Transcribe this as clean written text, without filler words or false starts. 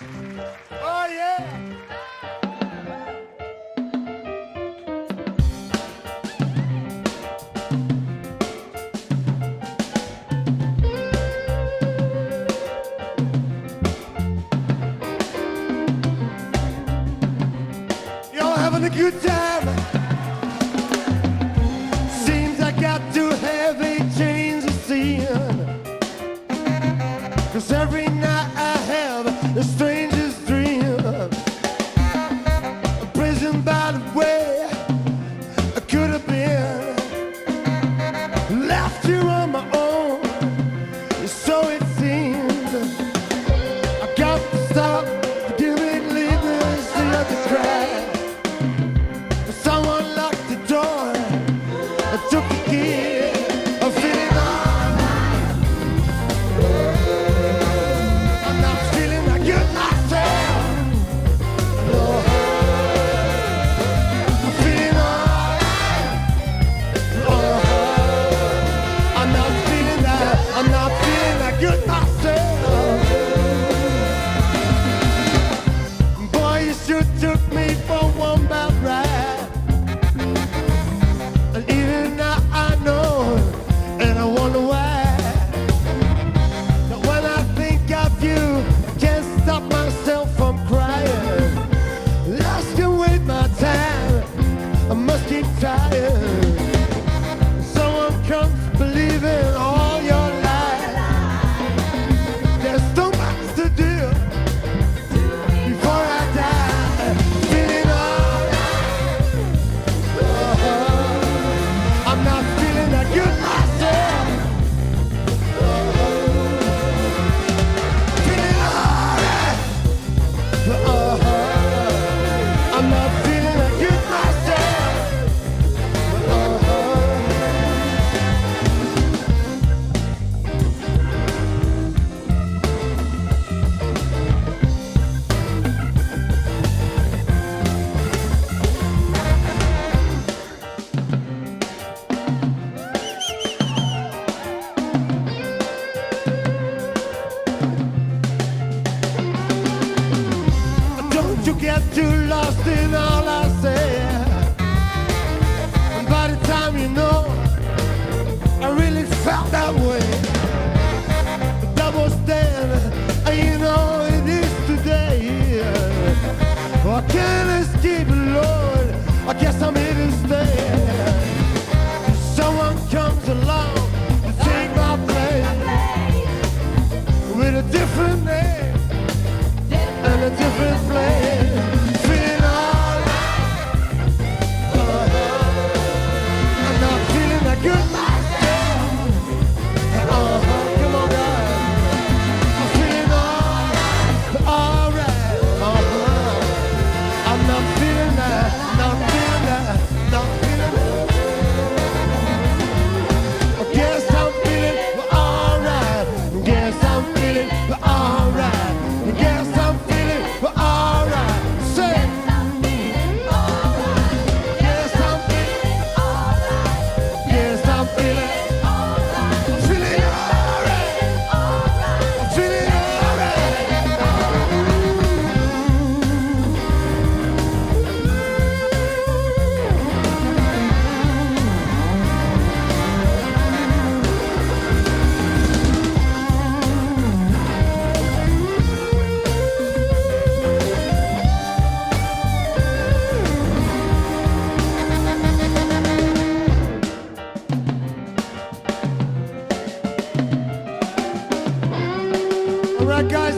Oh yeah. Y'all having a good time? Seems I got to have a change of scene. 'Cause every night I have the strangest dream. A prison by the way I could have been. Left here on my own, so it seems. I got to stop giving leaders the other cry. Someone locked the door and took the key. I'm feeling alright. I'm not feeling like good myself. No. I'm feeling alright. I'm not feeling like good myself. Boy, you sure took me for one bad ride. And even now I know, and I wonder why. But when I think of you, I can't stop myself from crying. Lost can wait my time, I must keep trying. Someone comes believing all your life. There's so much to do before I die. Feeling alright. I'm not feeling that good myself. Feeling alright. I'm not feeling that good myself. Don't you get too lost in all I say. And by the time you know, I really felt that way. The double stand, you know it is today. Oh, I can't escape it, Lord. I guess I'm here to stay. Someone comes along to take my place with a different name and a different place. Feeling alright. I'm not feeling that good myself. Come on, guys. I'm feeling alright. I'm not feeling that, not feeling that, not feeling that. I guess I'm feeling alright. Guess I'm feeling alright. Guess I'm feeling alright. Say. Yes, I'm feeling alright. Yes, I'm feeling alright. I'm feeling alright. I'm feeling alright. All right, guys.